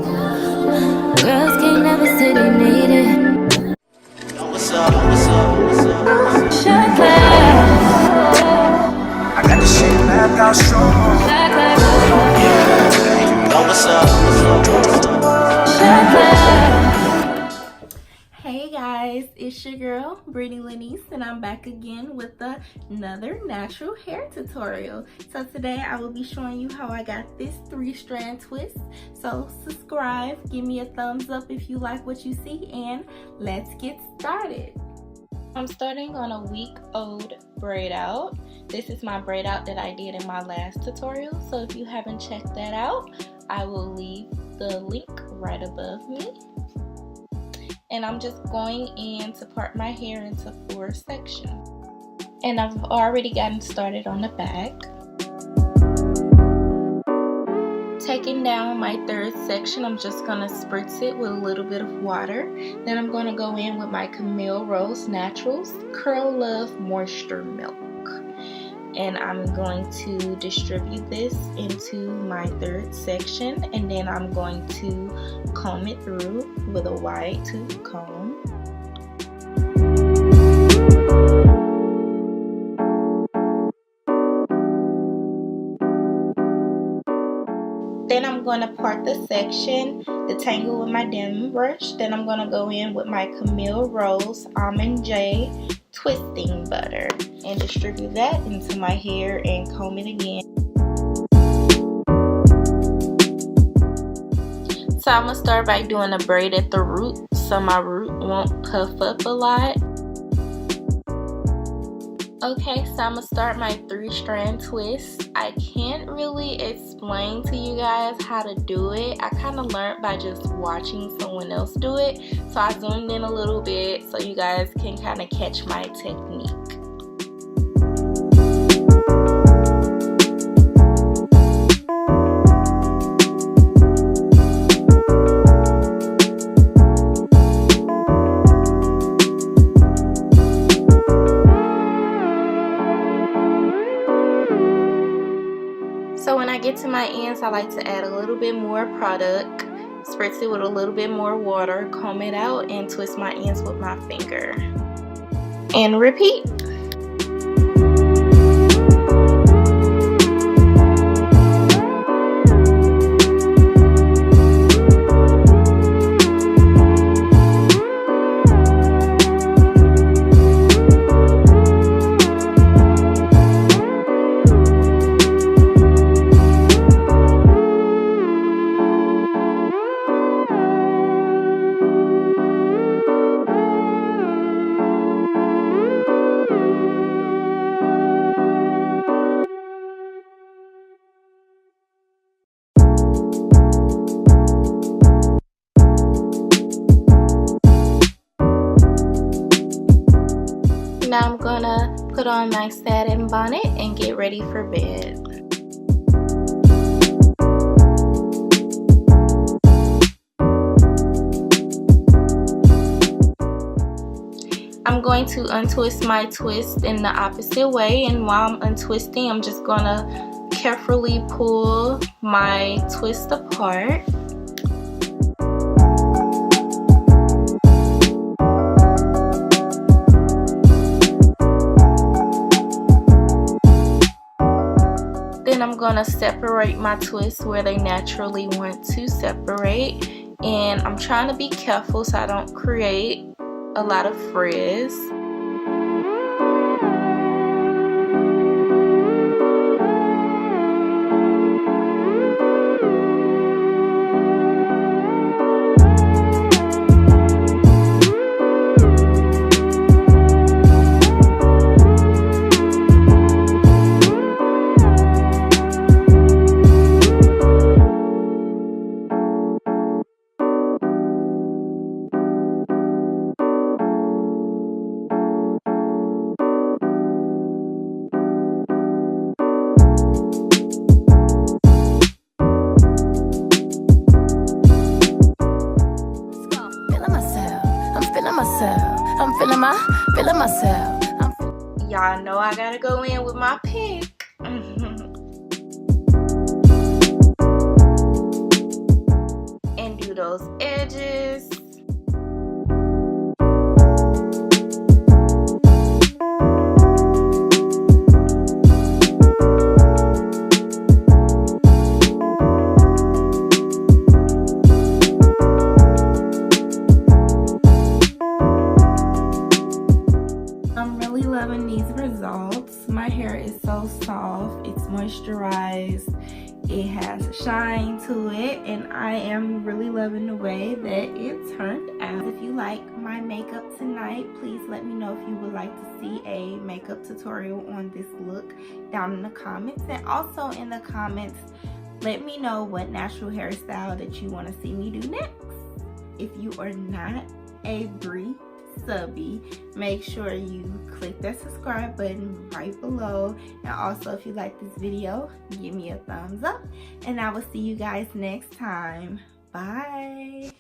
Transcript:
Girls can't never say they need it. What's up? What's up? What's up? Shot glass. I got the shit mapped out strong. Shot glass. What's up? What's up? What's up? Shot glass. Hey guys, it's your girl Brittney Nise, and I'm back again with another natural hair tutorial. So today I will be showing you how I got this 3-strand twist. So subscribe, give me a thumbs up if you like what you see, and let's get started. I'm starting on a week-old braid out. This is my braid out that I did in my last tutorial, so if you haven't checked that out, I will leave the link right above me. And I'm just going in to part my hair into 4 sections. And I've already gotten started on the back. Taking down my 3rd section, I'm just going to spritz it with a little bit of water. Then I'm going to go in with my Camille Rose Naturals Curl Love Moisture Milk. And I'm going to distribute this into my 3rd section, and then I'm going to comb it through with a wide tooth comb. Then I'm going to part the section, detangle with my Dim brush. Then I'm going to go in with my Camille Rose Almond J Twisting Butter and distribute that into my hair and comb it again. So I'm going to start by doing a braid at the root so my root won't puff up a lot. Okay, so I'm going to start my 3-strand twist. I can't really explain to you guys how to do it. I kind of learned by just watching someone else do it. So I zoomed in a little bit so you guys can kind of catch my technique. So when I get to my ends, I like to add a little bit more product, spritz it with a little bit more water, comb it out, and twist my ends with my finger. And repeat. Now I'm gonna put on my satin bonnet and get ready for bed. I'm going to untwist my twist in the opposite way, and while I'm untwisting, I'm just gonna carefully pull my twist apart. Then I'm going to separate my twists where they naturally want to separate, and I'm trying to be careful so I don't create a lot of frizz. feeling myself. Y'all know I gotta go in with my pick. And into it, and I am really loving the way that it turned out. If you like my makeup tonight, please let me know if you would like to see a makeup tutorial on this look down in the comments. And also in the comments, let me know what natural hairstyle that you want to see me do next. If you are not a Bree subby, make sure you click that subscribe button right below. And also, if you like this video, give me a thumbs up, and I will see you guys next time. Bye.